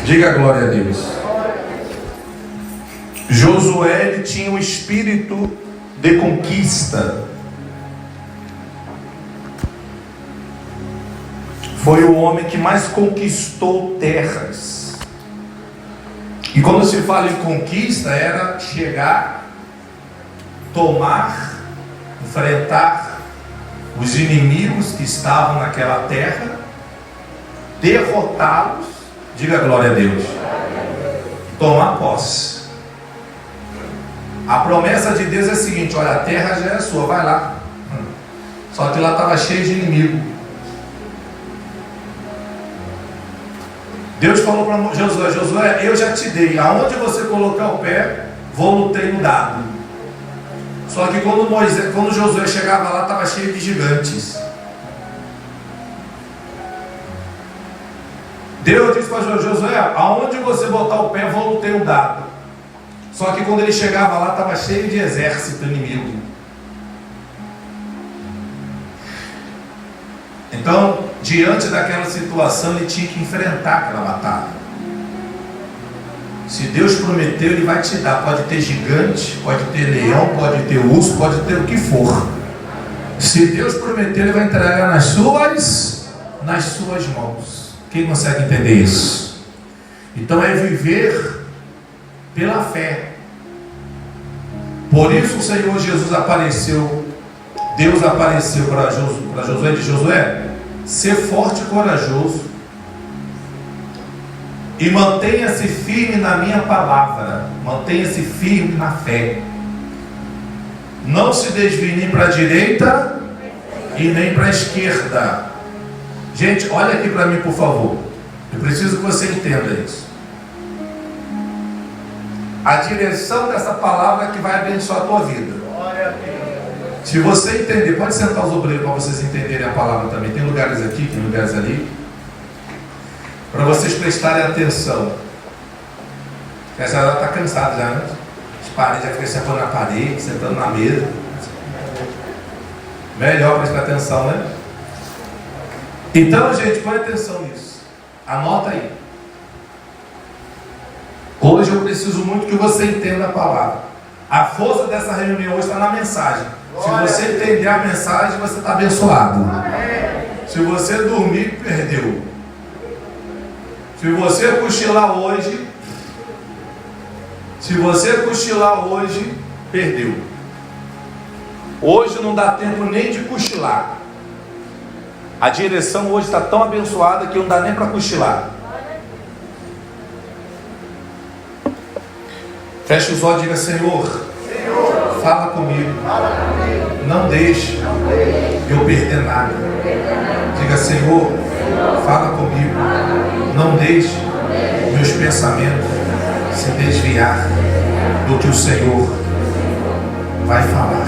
Diga glória a Deus. Josué, ele tinha um espírito de conquista. Foi o homem que mais conquistou terras. E quando se fala em conquista, era chegar, tomar, enfrentar os inimigos que estavam naquela terra, derrotá-los, diga glória a Deus, tomar posse. A promessa de Deus é a seguinte: olha, a terra já é sua, vai lá. Só que lá estava cheio de inimigo. Deus falou para Josué: Josué, eu já te dei, aonde você colocar o pé, vou no treino dado. Só que quando Josué chegava lá, estava cheio de gigantes. Deus disse para Josué: aonde você botar o pé, vou no treino dado. Só que quando ele chegava lá, estava cheio de exército inimigo. Então, diante daquela situação, ele tinha que enfrentar aquela batalha. Se Deus prometeu, Ele vai te dar. Pode ter gigante, pode ter leão, pode ter urso, pode ter o que for. Se Deus prometeu, Ele vai entregar nas suas mãos. Quem consegue entender isso? Então é viver pela fé. Por isso o Senhor Jesus apareceu. Deus apareceu para Josué e disse: Josué, ser forte e corajoso e mantenha-se firme na minha palavra, mantenha-se firme na fé, não se desvie nem para a direita e nem para a esquerda. Gente, olha aqui para mim, por favor, eu preciso que você entenda isso. A direção dessa palavra é que vai abençoar a tua vida. Se você entender, pode sentar os obreiros para vocês entenderem a palavra também. Tem lugares aqui, tem lugares ali, para vocês prestarem atenção. Essa hora está cansada já, né? As paredes já ficam sentando na parede, sentando na mesa. Melhor prestar atenção, né? Então, gente, põe atenção nisso. Anota aí. Hoje eu preciso muito que você entenda a palavra. A força dessa reunião hoje está na mensagem. Se você entender a mensagem, você está abençoado. Se você dormir, perdeu. Se você cochilar hoje, perdeu. Hoje não dá tempo nem de cochilar. A direção hoje está tão abençoada que não dá nem para cochilar. Feche os olhos e diga: Senhor, fala comigo. Não deixe eu perder nada. Diga: Senhor, fala comigo. Não deixe meus pensamentos se desviar do que o Senhor vai falar.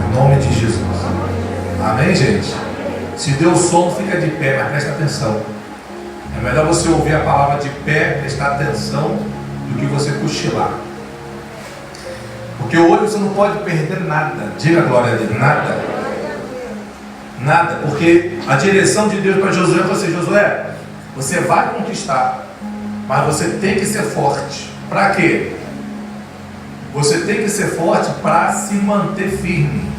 Em nome de Jesus. Amém, gente? Se deu som, fica de pé, mas presta atenção. É melhor você ouvir a palavra de pé, prestar atenção, do que você cochilar. Porque hoje você não pode perder nada. Diga glória a Deus, nada. Nada, porque a direção de Deus para Josué é você: Josué, você vai conquistar, mas você tem que ser forte. Para quê? Você tem que ser forte para se manter firme,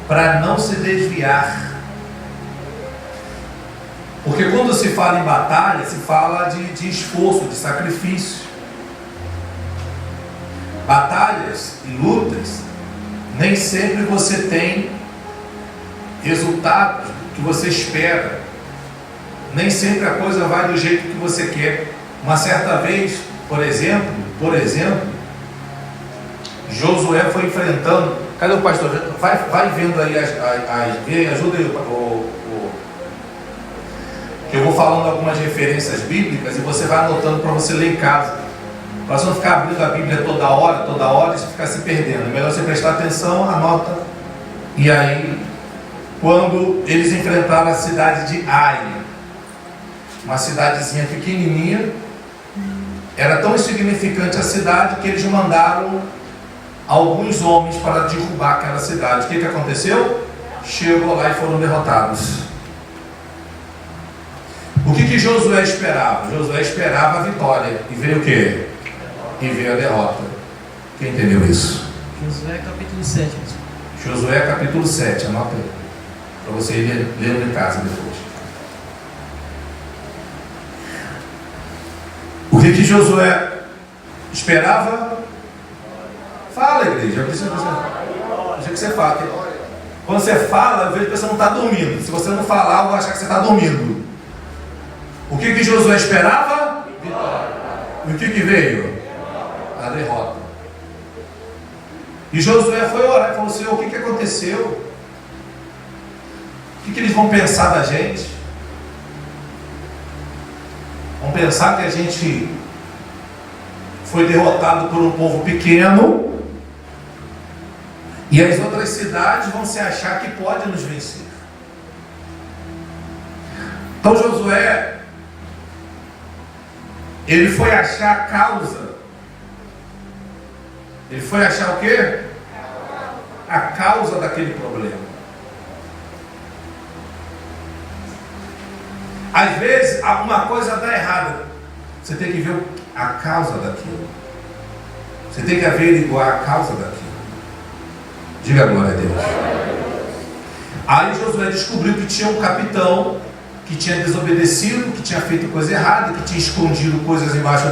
para não se desviar. Porque quando se fala em batalha, se fala de esforço, de sacrifício. Batalhas e lutas, nem sempre você tem resultados que você espera. Nem sempre a coisa vai do jeito que você quer. Uma certa vez, por exemplo, Josué foi enfrentando. Cadê o pastor? Vai vendo aí ajuda aí que eu vou falando algumas referências bíblicas e você vai anotando para você ler em casa. Para você não ficar abrindo a Bíblia toda hora e você ficar se perdendo. É melhor você prestar atenção, anota. E aí, quando eles enfrentaram a cidade de Ai, uma cidadezinha pequenininha, era tão insignificante a cidade que eles mandaram alguns homens para derrubar aquela cidade. O que aconteceu? Chegou lá e foram derrotados. O que Josué esperava? Josué esperava a vitória. E veio o quê? E veio a derrota. Quem entendeu isso? Josué capítulo 7. Josué capítulo 7, anota aí. Para você ir lendo em casa depois. O que Josué esperava? Fala, igreja. Eu preciso que você fale. Quando você fala, eu vejo que você não está dormindo. Se você não falar, eu vou achar que você está dormindo. O que Josué esperava? Vitória. E o que veio? A derrota. E Josué foi orar e falou: Senhor, o que aconteceu? O que eles vão pensar da gente? Vão pensar que a gente foi derrotado por um povo pequeno e as outras cidades vão se achar que podem nos vencer. Então Josué, ele foi achar a causa. Ele foi achar o quê? A causa daquele problema. Às vezes, alguma coisa dá errada. Você tem que ver a causa daquilo. Você tem que averiguar a causa daquilo. Diga glória a Deus. Aí Josué descobriu que tinha um capitão que tinha desobedecido, que tinha feito coisa errada, que tinha escondido coisas embaixo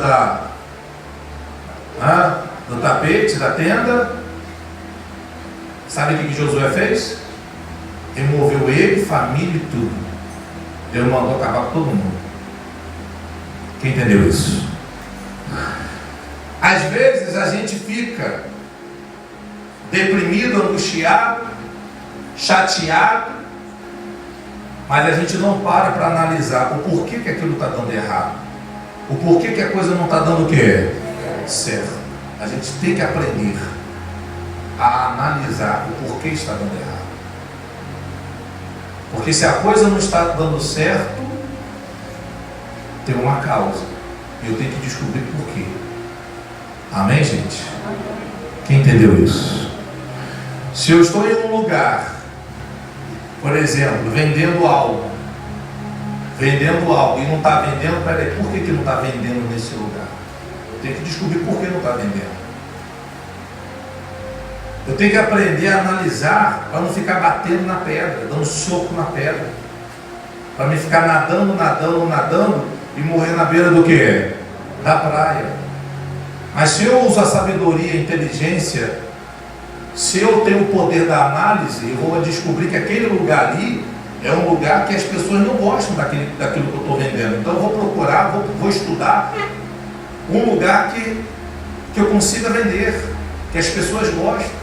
do tapete da tenda. Sabe o que Josué fez? Removeu ele, família e tudo. Deus mandou acabar com todo mundo. Quem entendeu isso? Às vezes a gente fica deprimido, angustiado, chateado, mas a gente não para analisar o porquê que aquilo está dando errado, o porquê que a coisa não está dando o quê? Certo. A gente tem que aprender a analisar o porquê está dando errado. Porque se a coisa não está dando certo, tem uma causa. E eu tenho que descobrir por quê. Amém, gente? Quem entendeu isso? Se eu estou em um lugar, por exemplo, vendendo algo e não está vendendo, peraí, por que não está vendendo nesse lugar? Eu tenho que descobrir por que não está vendendo. Eu tenho que aprender a analisar para não ficar batendo na pedra, dando soco na pedra. Para não ficar nadando e morrer na beira do quê? Da praia. Mas se eu uso a sabedoria, a inteligência, se eu tenho o poder da análise, eu vou descobrir que aquele lugar ali é um lugar que as pessoas não gostam daquilo que eu estou vendendo. Então eu vou procurar, vou estudar um lugar que eu consiga vender, que as pessoas gostam.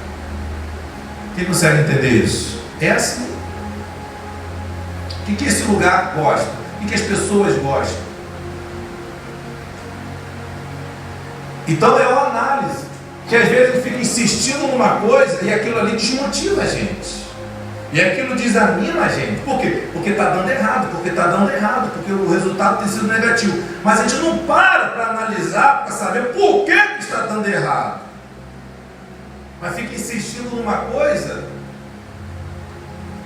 Quem consegue entender isso? É assim. O que esse lugar gosta? O que as pessoas gostam? Então é uma análise. Que às vezes eu fico insistindo numa coisa e aquilo ali desmotiva a gente. E aquilo desanima a gente. Por quê? Porque está dando errado, porque o resultado tem sido negativo. Mas a gente não para analisar, para saber por que está dando errado. Mas fica insistindo numa coisa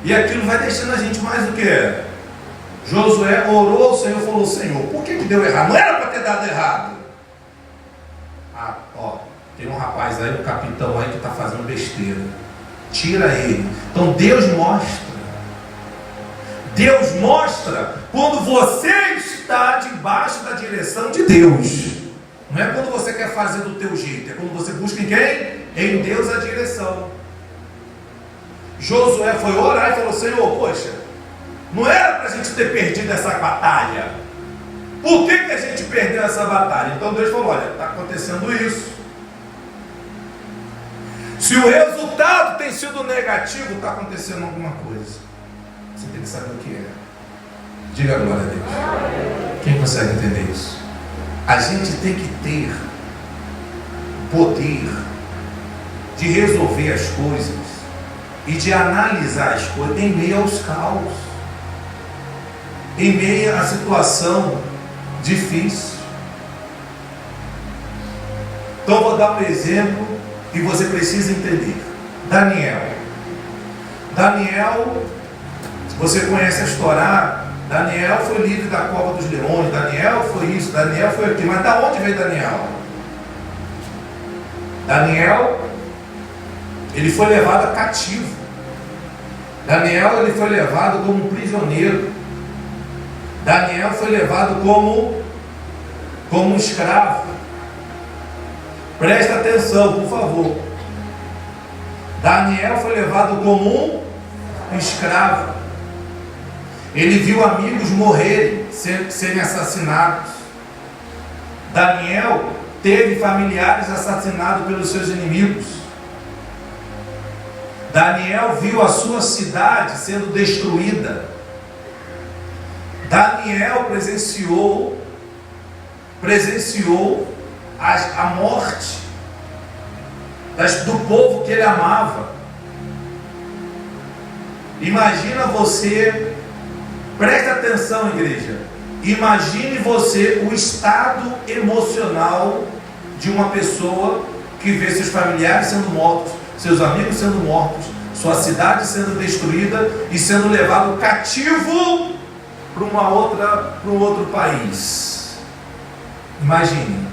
e aquilo vai deixando a gente mais do que? Josué orou ao Senhor e falou: Senhor, por que deu errado? Não era para ter dado errado. Tem um rapaz aí, um capitão aí que está fazendo besteira. Tira ele. Então Deus mostra quando você está debaixo da direção de Deus. Não é quando você quer fazer do teu jeito, é quando você busca em quem? Em Deus a direção. Josué foi orar e falou: Senhor, poxa, não era para a gente ter perdido essa batalha. Por que a gente perdeu essa batalha? Então Deus falou: olha, está acontecendo isso. Se o resultado tem sido negativo, está acontecendo alguma coisa. Você tem que saber o que é. Diga glória a Deus. Quem consegue entender isso? A gente tem que ter poder de resolver as coisas e de analisar as coisas em meio aos caos, em meio à situação difícil. Então vou dar um exemplo e você precisa entender. Daniel, você conhece a história? Daniel foi líder da cova dos leões, Daniel foi isso, Daniel foi aquilo. Mas da onde veio Daniel? Daniel, ele foi levado cativo. Daniel, ele foi levado como prisioneiro. Daniel foi levado como escravo. Presta atenção, por favor. Daniel foi levado como um escravo. Ele viu amigos morrerem, serem assassinados. Daniel teve familiares assassinados pelos seus inimigos. Daniel viu a sua cidade sendo destruída. Daniel presenciou a morte do povo que ele amava. Imagina você, presta atenção, igreja. Imagine você o estado emocional de uma pessoa que vê seus familiares sendo mortos, seus amigos sendo mortos, sua cidade sendo destruída e sendo levado cativo para um outro país. Imagine.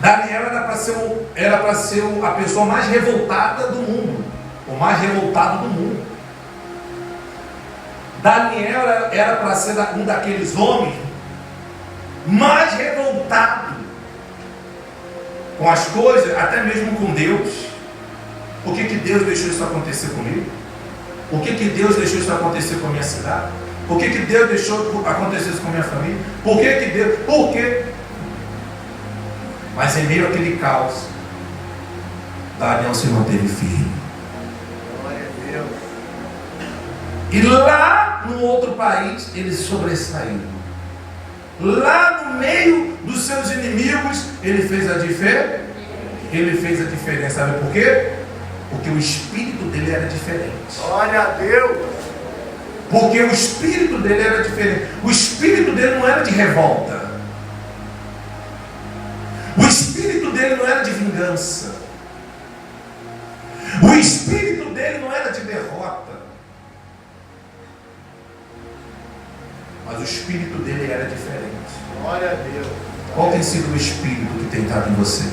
Daniel era para ser a pessoa mais revoltada do mundo, o mais revoltado do mundo. Daniel era para ser um daqueles homens mais revoltado com as coisas, até mesmo com Deus. Por que Deus deixou isso acontecer comigo? Por que Deus deixou isso acontecer com a minha cidade? Por que Deus deixou acontecer isso com a minha família? Por que Deus? Por quê? Mas em meio àquele caos, Daniel se manteve firme. Glória a Deus. E lá no outro país, ele sobressaiu. Lá no meio dos seus inimigos, ele fez a diferença. Ele fez a diferença. Sabe por quê? Porque o espírito dele era diferente. Glória a Deus. Porque o espírito dele era diferente. O espírito dele não era de revolta. O espírito dele não era de vingança. O espírito dele não era de derrota. Mas o espírito dele era diferente. Glória a Deus. Qual tem sido o espírito que tem estado em você?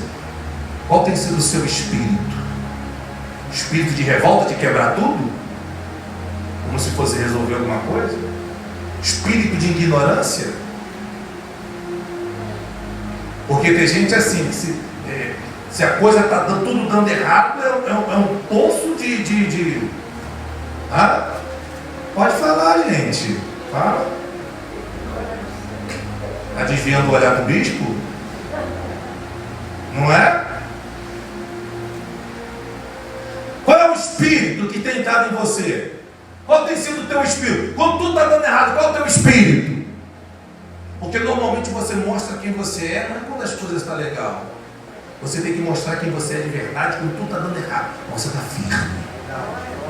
Qual tem sido o seu espírito? Espírito de revolta, de quebrar tudo? Como se fosse resolver alguma coisa? Espírito de ignorância? Porque tem gente assim, se a coisa está tudo dando errado, é um poço de... Ah? Pode falar, gente. Fala. Está desviando o olhar do bispo? Não é? Qual é o espírito que tem estado em você? Qual tem sido o teu espírito? Quando tudo está dando errado, qual é o teu espírito? Porque normalmente você mostra quem você é, não é quando as coisas estão legal. Você tem que mostrar quem você é de verdade quando tudo está dando errado. Você está firme.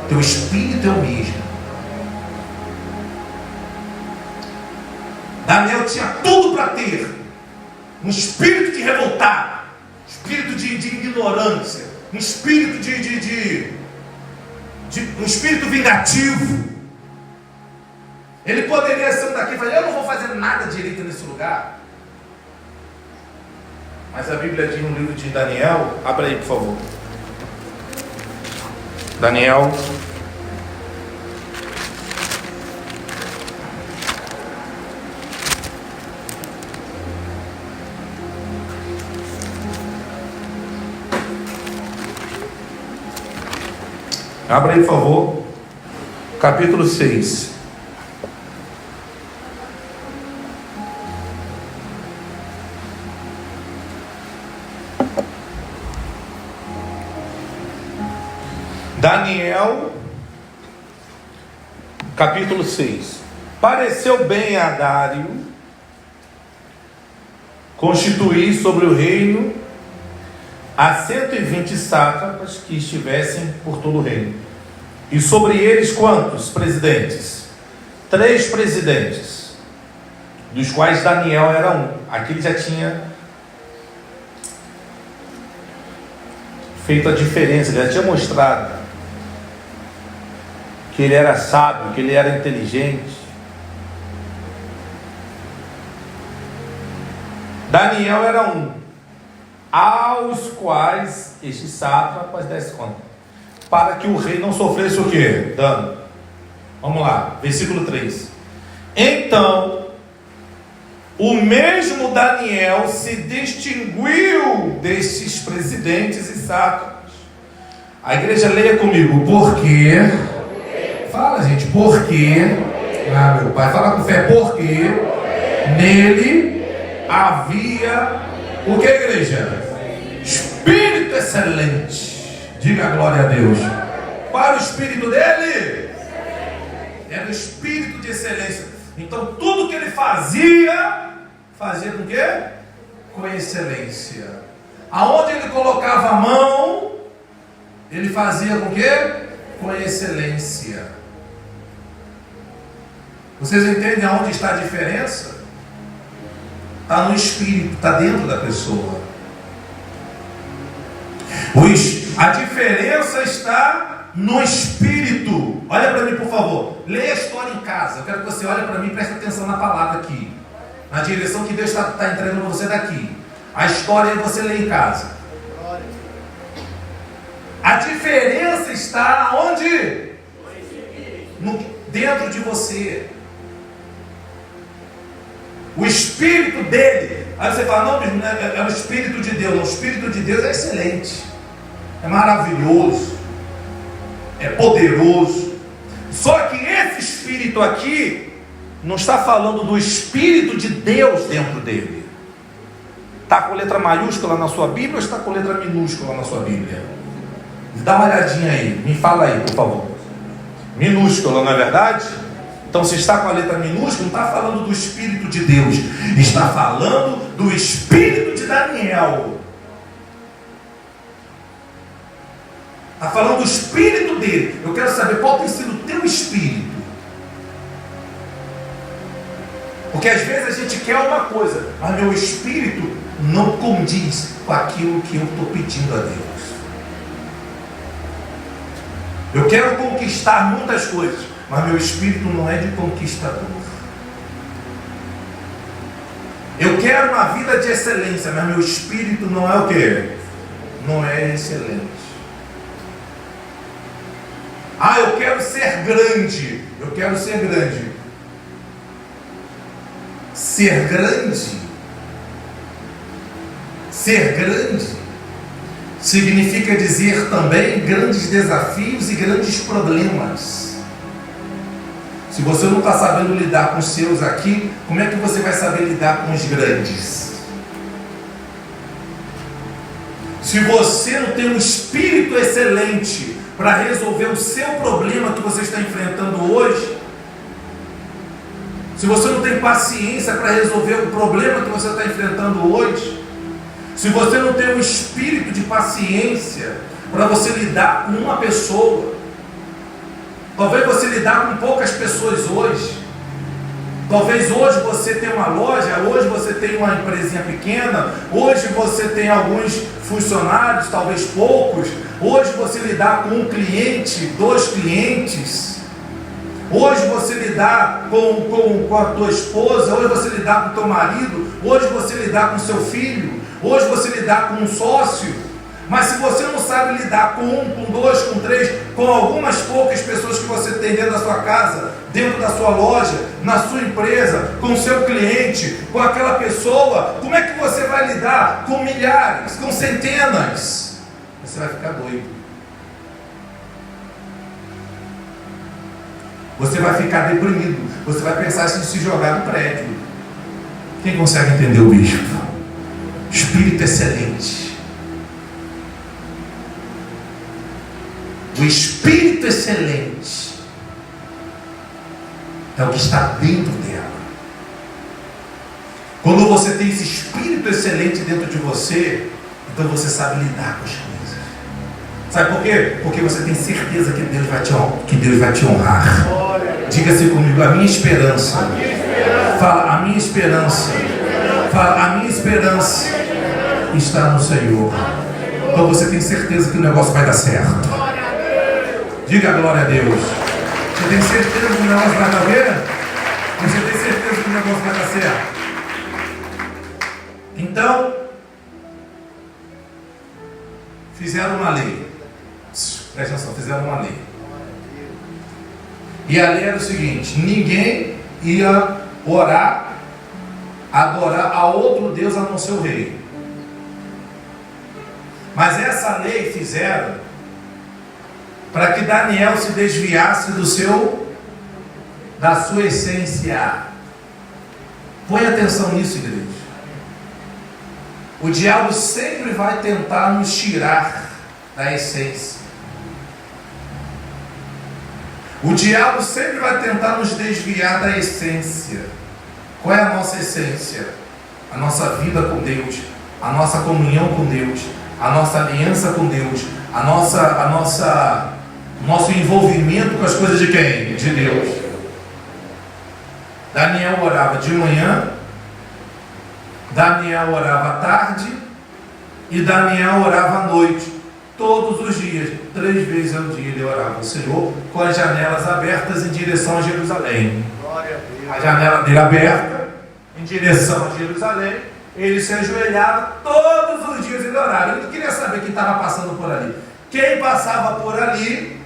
Teu espírito é o mesmo. Daniel tinha tudo para ter um espírito de revoltar, um espírito de ignorância, um espírito um espírito vingativo. Ele poderia ser daqui e falar: eu não vou fazer nada direito nesse lugar. Mas a Bíblia diz no livro de Daniel, abra aí por favor. Daniel. Abra aí por favor. Capítulo 6. Daniel, capítulo 6. Pareceu bem a Dário constituir sobre o reino a 120 sátrapas que estivessem por todo o reino. E sobre eles quantos presidentes? 3 presidentes, dos quais Daniel era um. Aqui ele já tinha feito a diferença, ele já tinha mostrado. que ele era sábio, que ele era inteligente. Daniel era um, aos quais estes sátrapas desse conta, para que o rei não sofresse o quê? Dano. Vamos lá, versículo 3. Então, o mesmo Daniel se distinguiu destes presidentes e sátrapas. A igreja leia comigo, porque... Fala, gente, porque... Ah, meu pai, fala com fé, porque nele havia o que, igreja? Espírito excelente. Diga glória a Deus. Qual era o espírito dele? Era o espírito de excelência. Então tudo que ele fazia com quê? Com excelência. Aonde ele colocava a mão, ele fazia com quê? Com excelência. Vocês entendem aonde está a diferença? Está no espírito, está dentro da pessoa. A diferença está no espírito. Olha para mim, por favor. Leia a história em casa. Eu quero que você olhe para mim e preste atenção na palavra aqui, na direção que Deus está entregando para você daqui. A história você lê em casa. A diferença está onde? Dentro de você. O espírito dele. Aí você fala, não, é o espírito de Deus. Não, o espírito de Deus é excelente, é maravilhoso, é poderoso. Só que esse espírito aqui não está falando do espírito de Deus dentro dele. Está com letra maiúscula na sua Bíblia ou está com letra minúscula na sua Bíblia? Dá uma olhadinha aí, me fala aí, por favor. Minúscula, não é verdade? Então, se está com a letra minúscula, não está falando do Espírito de Deus, está falando do Espírito de Daniel. Está falando do Espírito dele. Eu quero saber qual tem sido o teu Espírito. Porque às vezes a gente quer uma coisa, mas meu Espírito não condiz com aquilo que eu estou pedindo a Deus. Eu quero conquistar muitas coisas, mas meu espírito não é de conquistador. Eu quero uma vida de excelência, mas meu espírito não é o quê? Não é excelente. Ah, eu quero ser grande. Eu quero ser grande. Ser grande. Ser grande significa dizer também grandes desafios e grandes problemas. Se você não está sabendo lidar com os seus aqui, como é que você vai saber lidar com os grandes? Se você não tem um espírito excelente para resolver o seu problema que você está enfrentando hoje, se você não tem paciência para resolver o problema que você está enfrentando hoje, se você não tem um espírito de paciência para você lidar com uma pessoa, talvez você lidar com poucas pessoas hoje, talvez hoje você tenha uma loja, hoje você tem uma empresinha pequena, hoje você tem alguns funcionários, talvez poucos, hoje você lidar com um cliente, 2 clientes, hoje você lidar com a tua esposa, hoje você lidar com o teu marido, hoje você lidar com o seu filho, hoje você lidar com um sócio. Mas se você não sabe lidar com 1, com 2, com 3, com algumas poucas pessoas que você tem dentro da sua casa, dentro da sua loja, na sua empresa, com o seu cliente, com aquela pessoa, como é que você vai lidar com milhares, com centenas? Você vai ficar doido. Você vai ficar deprimido. Você vai pensar em se jogar no prédio. Quem consegue entender o bispo? Espírito excelente. O espírito excelente é o que está dentro dela. Quando você tem esse espírito excelente dentro de você, então você sabe lidar com as coisas. Sabe por quê? Porque você tem certeza que Deus vai te honrar. Diga-se comigo, a minha esperança. Fala, a minha esperança. Fala, a minha esperança está no Senhor. Então você tem certeza que o negócio vai dar certo. Diga glória a Deus. Você tem certeza que o negócio vai dar ver? Você tem certeza que o negócio vai dar certo? Então, fizeram uma lei. Presta atenção, fizeram uma lei. E a lei era o seguinte: ninguém ia orar, adorar a outro Deus a não ser o rei. Mas essa lei fizeram para que Daniel se desviasse da sua essência. Põe atenção nisso, igreja. O diabo sempre vai tentar nos tirar da essência. O diabo sempre vai tentar nos desviar da essência. Qual é a nossa essência? A nossa vida com Deus, a nossa comunhão com Deus, a nossa aliança com Deus, nosso envolvimento com as coisas de quem? De Deus. Daniel orava de manhã, Daniel orava à tarde e Daniel orava à noite. Todos os dias, 3 vezes ao dia ele orava ao Senhor, com as janelas abertas em direção a Jerusalém. A janela dele aberta em direção a Jerusalém. Ele se ajoelhava, todos os dias ele orava. Ele queria saber quem estava passando por ali. Quem passava por ali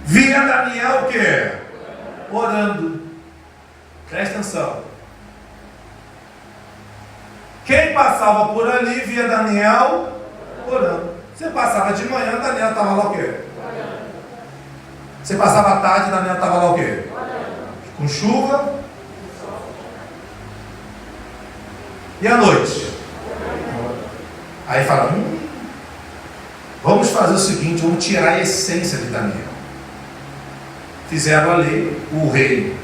via Daniel o quê? Orando. Presta atenção. Quem passava por ali via Daniel orando. Você passava de manhã, Daniel estava lá o quê? Você passava à tarde, Daniel estava lá o quê? Com chuva. E à noite? Aí fala, vamos fazer o seguinte, vamos tirar a essência de Daniel. Fizeram a lei, o rei,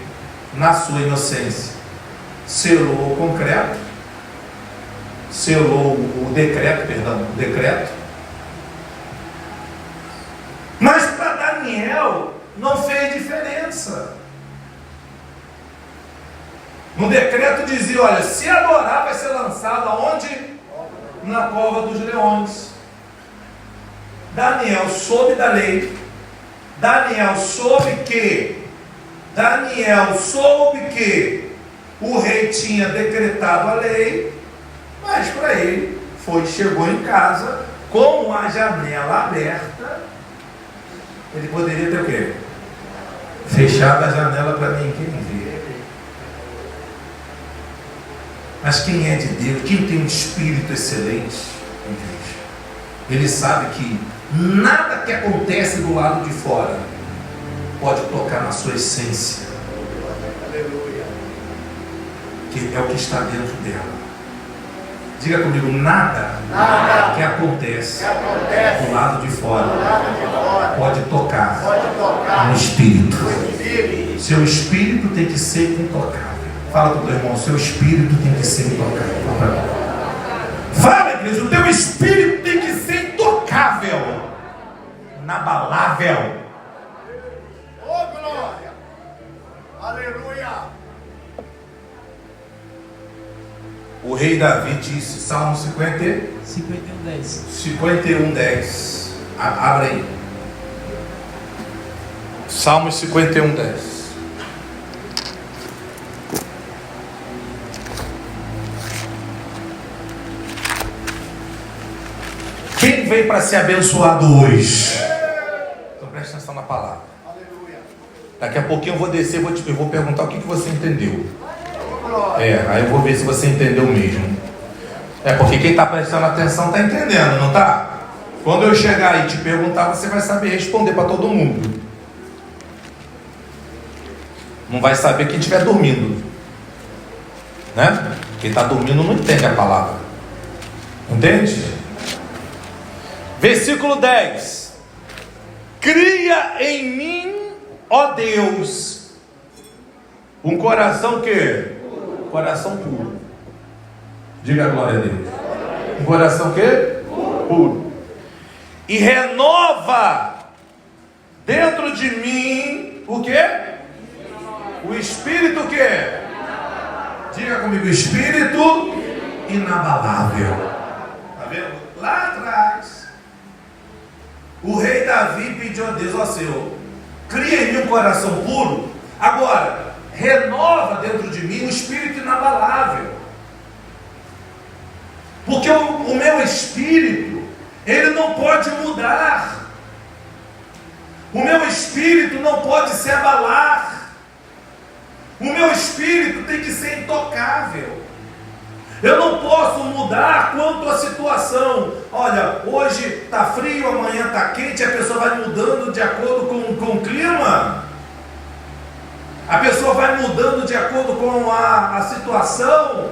na sua inocência, selou o concreto, selou o decreto. Mas para Daniel não fez diferença. No decreto dizia, olha, se adorar vai ser lançado aonde? Na cova dos leões. Daniel soube da lei. Daniel soube que o rei tinha decretado a lei, mas para ele chegou em casa com a janela aberta. Ele poderia ter o quê? Fechado a janela para ninguém ver. Mas quem é de Deus, quem tem um espírito excelente, ele sabe que nada que acontece do lado de fora pode tocar na sua essência, que é o que está dentro dela. Diga comigo, nada que acontece do lado de fora pode tocar no espírito. Seu espírito tem que ser intocável. Fala para o teu irmão, seu espírito tem que ser intocável. Fala, igreja, o teu espírito tem que ser intocável, inabalável. Oh, glória! Aleluia! O rei Davi disse, Salmo 51:10. 51:10. Abre aí. Salmo 51:10. Quem veio para ser abençoado hoje? Então presta atenção na palavra. Aleluia! Daqui a pouquinho eu vou descer, eu vou perguntar o que você entendeu. Aí eu vou ver se você entendeu mesmo. Porque quem está prestando atenção está entendendo, não está? Quando eu chegar e te perguntar, você vai saber responder para todo mundo. Não vai saber quem estiver dormindo, né? Quem está dormindo não entende a palavra. Entende? Versículo 10. Cria em mim, ó Deus, um coração que? Coração puro. Diga a glória a Deus. Um coração que? Puro. E renova dentro de mim o que? O espírito o que? Diga comigo, espírito inabalável. Está vendo? Lá atrás, o rei Davi pediu a Deus, ó Senhor, cria em mim um coração puro. Agora, renova dentro de mim um espírito inabalável. Porque o meu espírito, ele não pode mudar. O meu espírito não pode se abalar. O meu espírito tem que ser intocável. Eu não posso mudar quanto à situação. Olha, hoje está frio, amanhã está quente, a pessoa vai mudando de acordo com o clima. A pessoa vai mudando de acordo com a situação.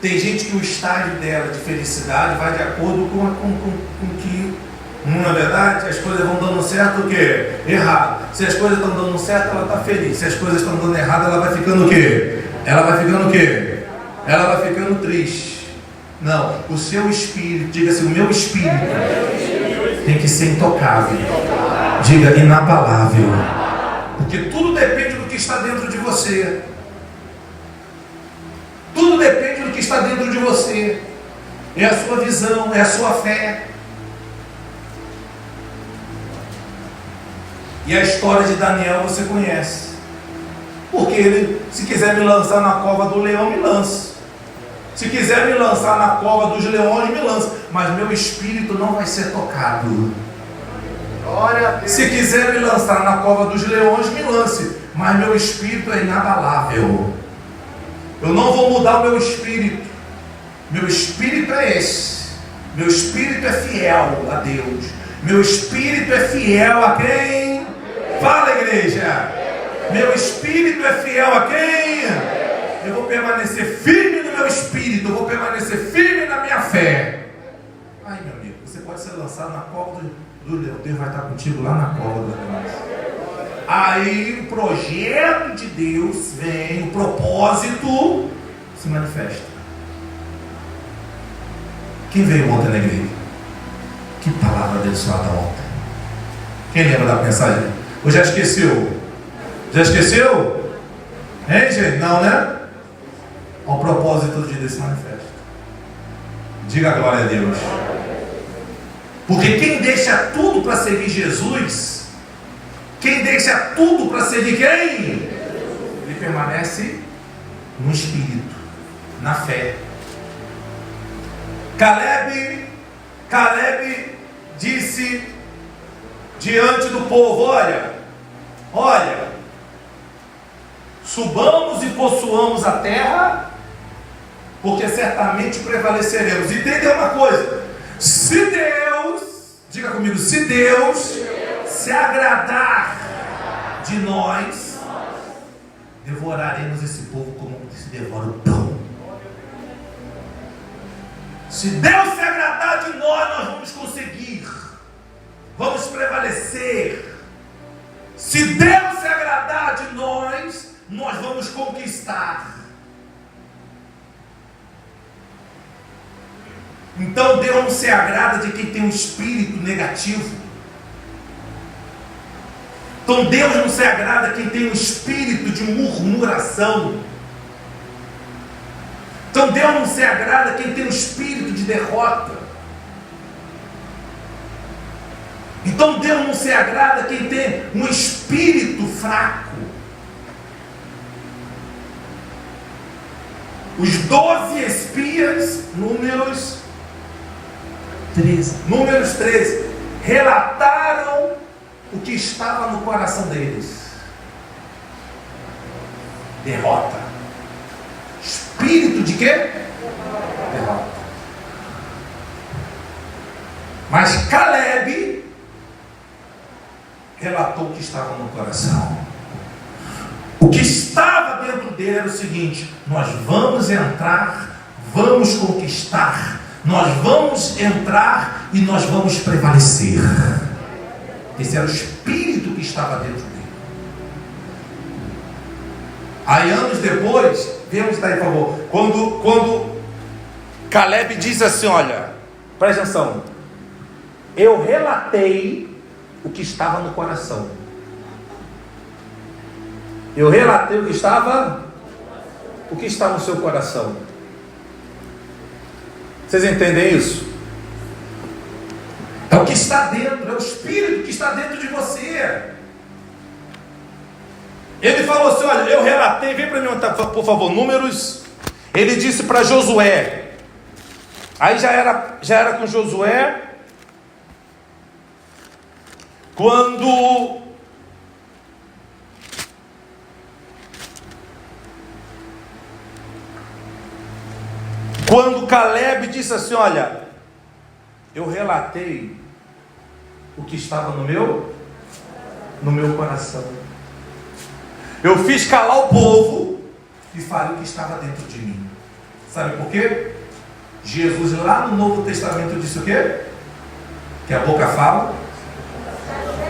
Tem gente que o estágio dela de felicidade vai de acordo com que, não é verdade? As coisas vão dando certo, o quê? Errado. Se as coisas estão dando certo, ela está feliz. Se as coisas estão dando errado, ela vai ficando o quê? Ela vai ficando o quê? Ela vai ficando triste. Não, o seu espírito, diga assim, o meu espírito tem que ser intocável. Diga, inabalável. Porque tudo depende do que está dentro de você. Tudo depende do que está dentro de você. É a sua visão, é a sua fé. E a história de Daniel você conhece. Porque ele, se quiser me lançar na cova do leão, me lança. Se quiser me lançar na cova dos leões, me lança. Mas meu espírito não vai ser tocado. Glória a Deus. Se quiser me lançar na cova dos leões, me lance. Mas meu espírito é inabalável. Eu não vou mudar o meu espírito. Meu espírito é esse. Meu espírito é fiel a Deus. Meu espírito é fiel a quem? Fala, igreja. Meu espírito é fiel a quem? Eu vou permanecer firme no meu espírito. Eu vou permanecer firme na minha fé. Ai, meu amigo, você pode ser lançado na cova do leão. Deus vai estar contigo lá na cova do leão. Aí o projeto de Deus vem, o propósito se manifesta. Quem veio ontem na igreja? Que palavra abençoada ontem. Quem lembra da mensagem? Ou já esqueceu? Já esqueceu? Hein, gente? Não, né? O propósito de Deus se manifesta. Diga glória a Deus. Porque quem deixa tudo para seguir Jesus, quem deixa tudo para seguir quem? Ele permanece no espírito, na fé. Caleb disse diante do povo: olha, subamos e possuamos a terra, porque certamente prevaleceremos. Entendeu uma coisa? Se Deus, diga comigo, se Deus se agradar de nós, devoraremos esse povo como se devora o pão. Se Deus se agradar de nós vamos conseguir, vamos prevalecer. Se Deus se agradar de nós vamos conquistar. Então Deus não se agrada de quem tem um espírito negativo. Então Deus não se agrada de quem tem um espírito de murmuração. Então Deus não se agrada de quem tem um espírito de derrota. Então Deus não se agrada de quem tem um espírito fraco. Os 12 espias, Números 13, relataram o que estava no coração deles. Derrota. Espírito de quê? Derrota. Mas Caleb relatou o que estava no coração. O que estava dentro dele era o seguinte: nós vamos entrar, vamos conquistar, nós vamos entrar e nós vamos prevalecer. Esse era o espírito que estava dentro dele. Aí anos depois, vemos daí, por favor, quando Caleb diz assim: olha, presta atenção, eu relatei o que estava no coração. Eu relatei o que estava. O que está no seu coração? Vocês entendem isso? É o que está dentro, é o Espírito que está dentro de você. Ele falou assim, olha, eu relatei, vem para mim, por favor, Números. Ele disse para Josué, aí já era com Josué, quando Caleb disse assim, olha, eu relatei o que estava no meu coração. Eu fiz calar o povo e falei o que estava dentro de mim. Sabe por quê? Jesus lá no Novo Testamento disse o quê? Que a boca fala.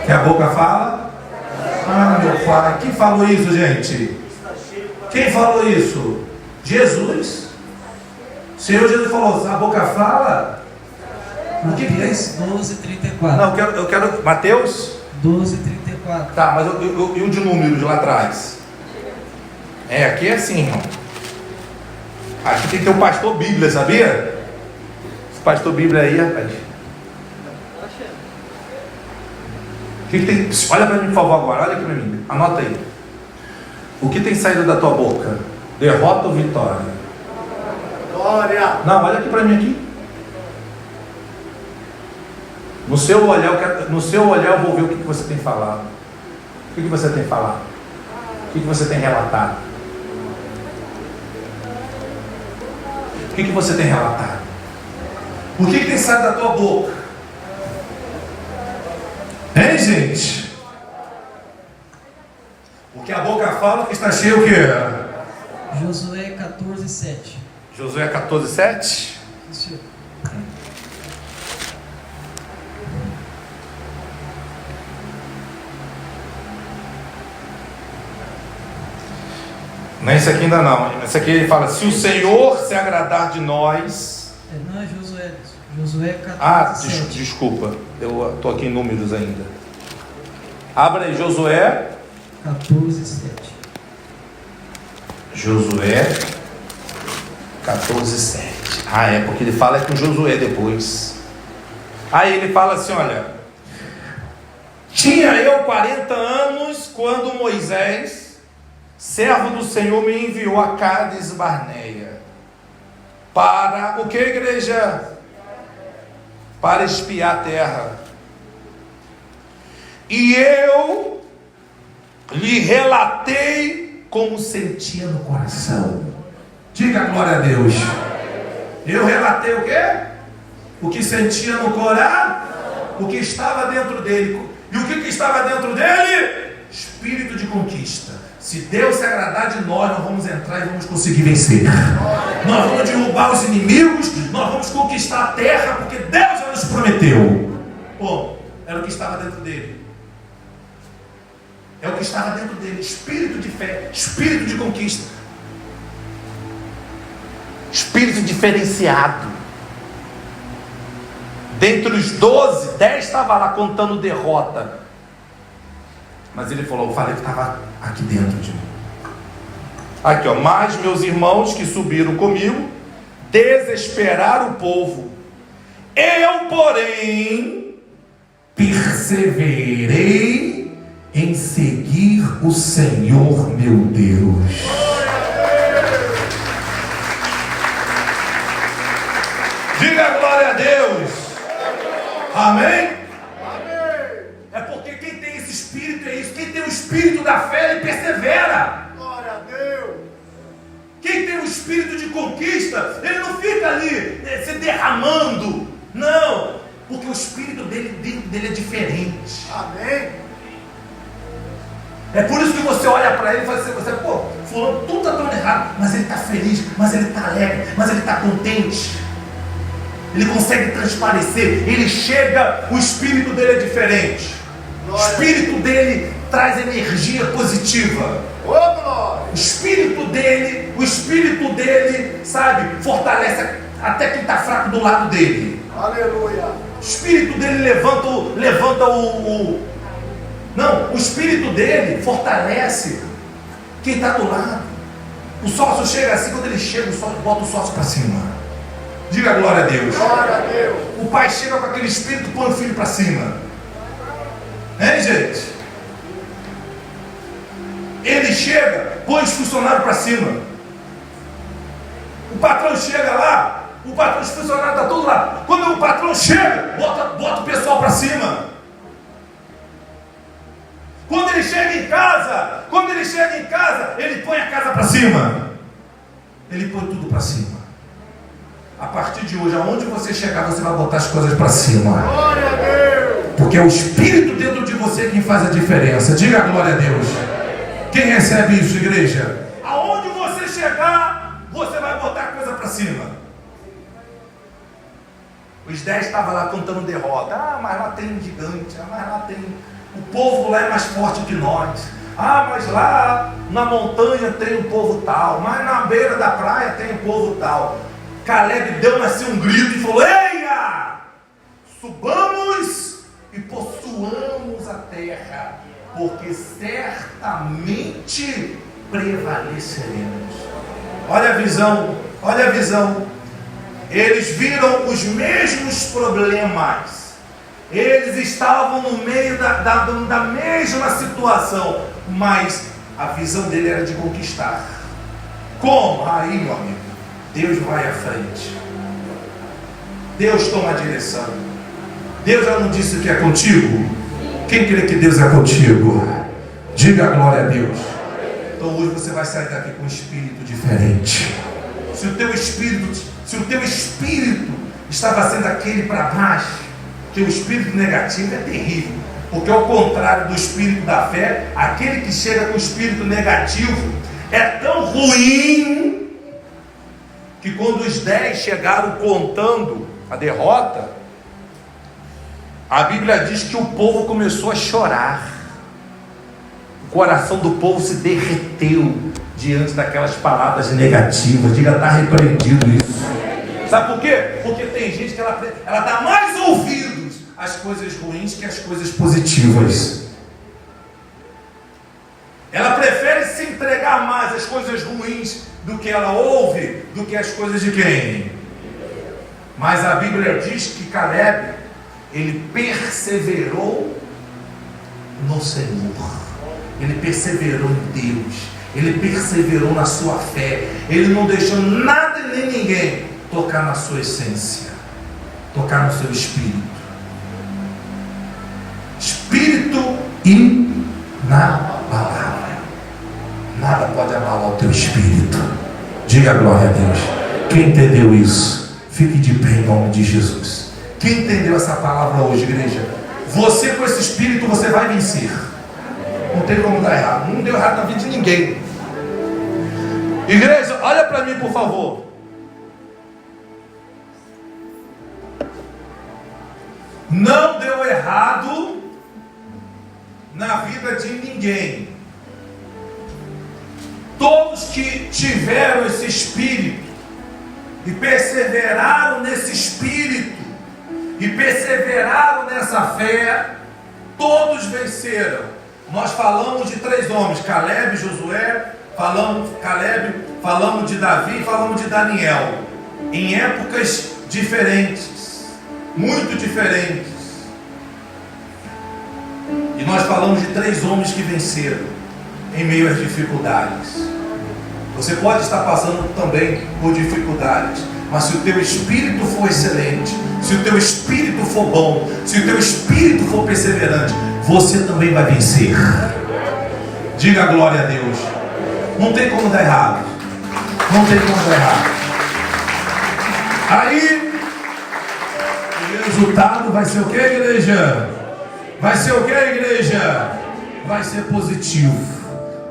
Que a boca fala. Ah, meu pai, quem falou isso, gente? Quem falou isso? Jesus. O Senhor Jesus falou, a boca fala. O que é isso? 12:34. Não, eu quero Mateus 12:34. Tá, mas e o de números lá atrás? Aqui é assim, irmão. Aqui tem que ter um pastor Bíblia, sabia? Esse pastor Bíblia aí, rapaz. O que tem? Olha para mim, por favor, agora. Olha aqui para mim. Anota aí. O que tem saído da tua boca? Derrota ou vitória? Glória. Não, olha aqui para mim aqui. No seu olhar eu vou ver o que você tem falado. O que você tem falado? O que você tem relatado? O que você tem relatado? O que tem saído da tua boca? Hein, gente? Porque a boca fala que está cheio o quê? Josué 14:7. Josué 14:7? Isso. Não é isso aqui ainda não. Esse aqui ele fala, se o Senhor se agradar de nós. Não é Josué. Josué 14:7. Desculpa. Eu estou aqui em números ainda. Abra aí, Josué 14:7. Josué 14:7. É porque ele fala com Josué depois. Aí ele fala assim, olha, tinha eu 40 anos quando Moisés, servo do Senhor, me enviou a Cádiz Barneia para o que, igreja? Para espiar a terra. E eu lhe relatei como sentia no coração. Diga glória a Deus. Eu relatei o quê? O que sentia no coração, o que estava dentro dele. E o que estava dentro dele? Espírito de conquista. Se Deus se agradar de nós vamos entrar e vamos conseguir vencer. Nós vamos derrubar os inimigos, nós vamos conquistar a terra, porque Deus já nos prometeu. Bom, era o que estava dentro dele. É o que estava dentro dele. Espírito de fé, espírito de conquista, espírito diferenciado. Dentre os 12, 10 estava lá contando derrota. Mas ele falou, eu falei que estava aqui dentro de mim. Aqui, ó, mas meus irmãos que subiram comigo desesperaram o povo. Eu, porém, perseverei em seguir o Senhor meu Deus. Diga glória a Deus. Amém? É porque quem tem esse espírito é isso. Quem tem o espírito da fé, ele persevera. Glória a Deus. Quem tem o espírito de conquista, ele não fica ali se derramando. Não, porque o espírito dele é diferente. Amém. É por isso que você olha para ele e fala assim, pô, fulano, tudo está tão errado, mas ele está feliz, mas ele está alegre, mas ele está contente. Ele consegue transparecer, ele chega, o espírito dele é diferente. O espírito dele traz energia positiva. Ô, glória. O espírito dele, sabe, fortalece até quem está fraco do lado dele. Aleluia. O espírito dele levanta o espírito dele fortalece quem está do lado. O sócio chega assim, quando ele chega, o sócio bota o sócio para cima. Diga glória a Deus. Glória a Deus. O pai chega com aquele espírito, põe o filho para cima. Hein, gente? Ele chega, põe os funcionários para cima. O patrão chega lá, os funcionários estão todos lá. Quando o patrão chega, bota o pessoal para cima. Quando ele chega em casa, ele põe a casa para cima. Ele põe tudo para cima. A partir de hoje, aonde você chegar, você vai botar as coisas para cima. Glória a Deus. Porque é o Espírito dentro de você quem faz a diferença. Diga glória a Deus. Quem recebe isso, igreja? Aonde você chegar, você vai botar a coisa para cima. Os 10 estavam lá contando derrota. Ah, mas lá tem um gigante. Ah, mas lá tem... O povo lá é mais forte que nós. Ah, mas lá na montanha tem um povo tal. Mas na beira da praia tem um povo tal. Caleb deu assim um grito e falou: eia! Subamos e possuamos a terra, porque certamente prevaleceremos. Olha a visão, olha a visão. Eles viram os mesmos problemas. Eles estavam no meio da mesma situação, mas a visão dele era de conquistar. Como? Aí, meu amigo, Deus vai à frente. Deus toma a direção. Deus já não disse que é contigo? Quem crê que Deus é contigo? Diga a glória a Deus. Então hoje você vai sair daqui com um espírito diferente. Se o teu espírito estava sendo aquele para baixo, que o espírito negativo é terrível, porque ao contrário do espírito da fé, aquele que chega com o espírito negativo é tão ruim que quando os 10 chegaram contando a derrota, a Bíblia diz que o povo começou a chorar. O coração do povo se derreteu diante daquelas palavras negativas. Diga, está repreendido isso. Sabe por quê? Porque tem gente que ela dá mais ouvidos às coisas ruins que às coisas positivas. Ela prefere se entregar mais às coisas ruins do que ela ouve, do que as coisas de quem? Mas a Bíblia diz que Caleb, ele perseverou no Senhor. Ele perseverou em Deus. Ele perseverou na sua fé. Ele não deixou nada e nem ninguém tocar na sua essência, tocar no seu espírito. Espírito inabalável. Nada pode abalar o teu espírito. Diga glória a Deus. Quem entendeu isso, fique de pé em nome de Jesus. Quem entendeu essa palavra hoje, igreja? Você com esse espírito, você vai vencer. Não tem como dar errado. Não deu errado na vida de ninguém. Igreja, olha para mim, por favor. Não deu errado na vida de ninguém. Todos que tiveram esse espírito e perseveraram nesse espírito e perseveraram nessa fé, todos venceram. Nós falamos de 3 homens: Caleb, Josué, falamos de Davi e falamos de Daniel, em épocas diferentes, muito diferentes. E nós falamos de 3 homens que venceram em meio às dificuldades. Você pode estar passando também por dificuldades, mas se o teu espírito for excelente, se o teu espírito for bom, se o teu espírito for perseverante, você também vai vencer. Diga glória a Deus. Não tem como dar errado. Não tem como dar errado. Aí o resultado vai ser o que, igreja? Vai ser o que, igreja? Vai ser positivo.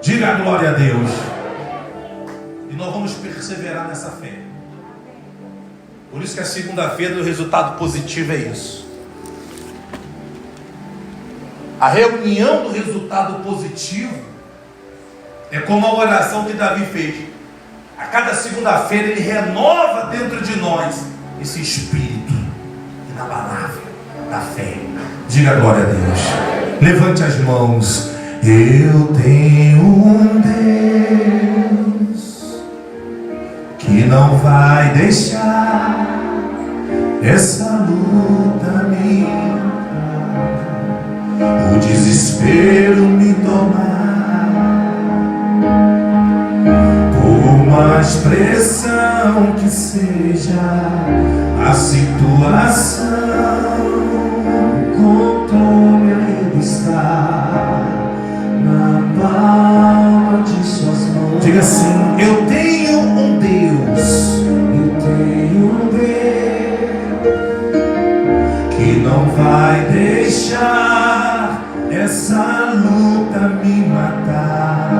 Diga glória a Deus. E nós vamos perseverar nessa fé. Por isso que a segunda-feira o resultado positivo é isso. A reunião do resultado positivo é como a oração que Davi fez. A cada segunda-feira ele renova dentro de nós esse espírito inabalável da fé. Diga glória a Deus. Levante as mãos. Eu tenho um Deus que não vai deixar essa luta me o desespero me tomar, por mais pressão que seja a situação, o controle ainda está na palma de suas mãos. Diga assim: eu tenho um Deus, eu tenho um Deus que não vai deixar essa luta me matar,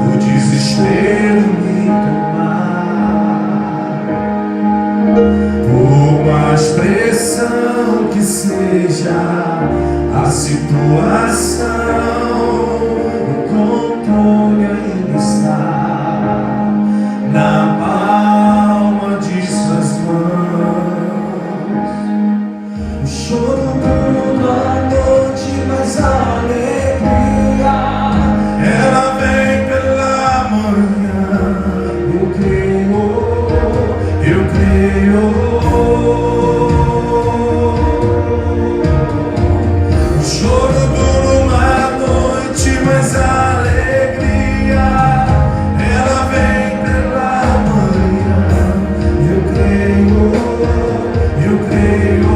o desespero me tomar, por mais pressão que seja a situação, o controle ainda está na palma de suas mãos. O choro duro à noite, mas a alegria ela vem pela manhã. Eu creio, eu creio. O choro duro à noite, mas a alegria ela vem pela manhã. Eu creio, eu creio.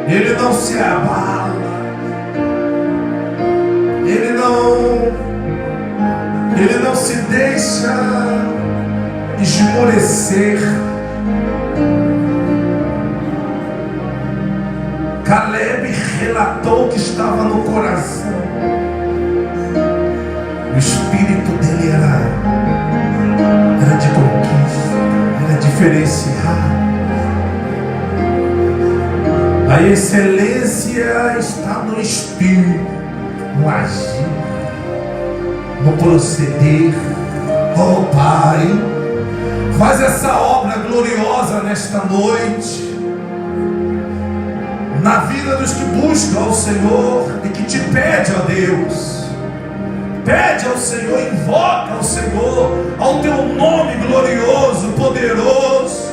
Ele não se abala, deixa esmorecer. Caleb relatou o que estava no coração. O espírito dele era de conquista, era diferenciado. A excelência está no espírito, no agir, no proceder. Oh Pai, faz essa obra gloriosa nesta noite, na vida dos que buscam ao Senhor e que te pede, ó Deus. Pede ao Senhor, invoca ao Senhor, ao teu nome glorioso, poderoso.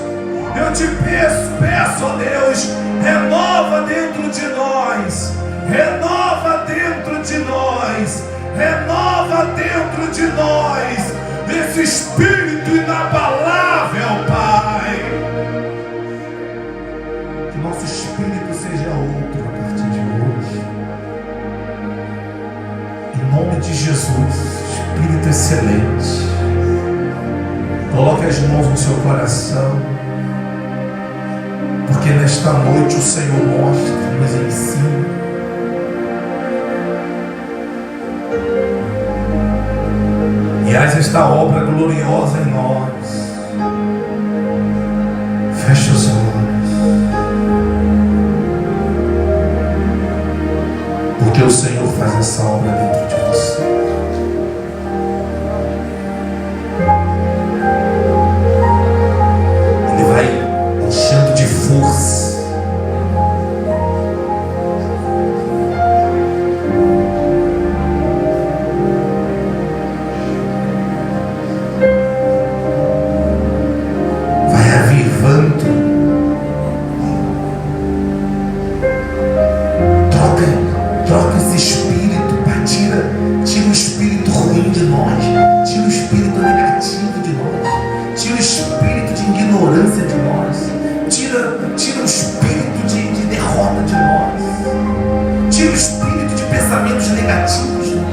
Eu te peço, ó Deus, renova dentro de nós, renova dentro de nós, renova dentro de nós, esse espírito inabalável, Pai. Que nosso espírito seja outro a partir de hoje. Em nome de Jesus, Espírito excelente, coloque as mãos no seu coração, porque nesta noite o Senhor mostra, nos ensina. E há esta obra gloriosa em nós. Feche os olhos, porque o Senhor faz essa obra dentro de você. Ele vai enchendo de força. Vai avivando. Troca esse espírito, Pai. Tira o espírito ruim de nós. Tira o espírito negativo de nós. Tira o espírito de ignorância de nós. Tira o espírito de derrota de nós. Tira o espírito de pensamentos negativos de nós.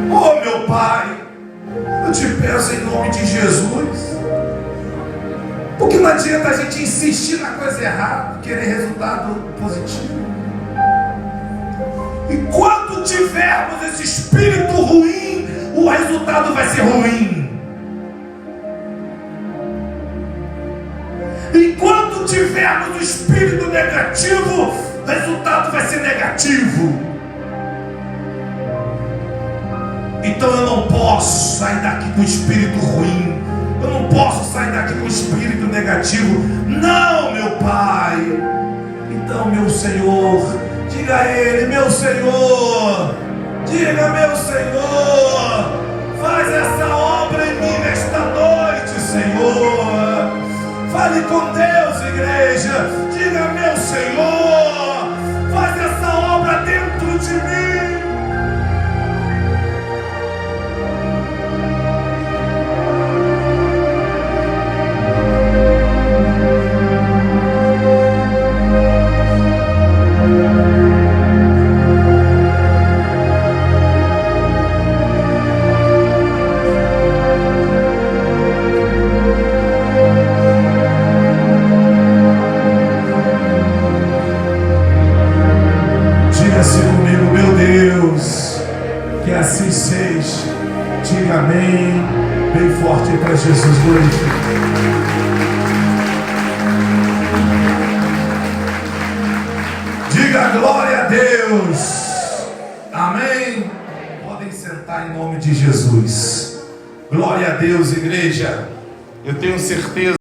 Oh, meu Pai, eu te peço em nome de Jesus. Porque não adianta a gente insistir na coisa errada, querer resultado positivo. Enquanto tivermos esse espírito ruim, o resultado vai ser ruim. Enquanto tivermos o espírito negativo, o resultado vai ser negativo. Então eu não posso sair daqui com o espírito ruim. Eu não posso sair daqui com o espírito negativo. Não, meu Pai. Então, meu Senhor, diga a Ele, meu Senhor, diga, meu Senhor, faz essa obra em mim nesta noite, Senhor. Fale com Deus, igreja. Diga, meu Senhor, faz essa obra dentro de mim. Comigo, meu Deus, que assim seja. Diga amém, bem forte para Jesus. Glorifique. Diga glória a Deus. Amém. Podem sentar em nome de Jesus. Glória a Deus, igreja. Eu tenho certeza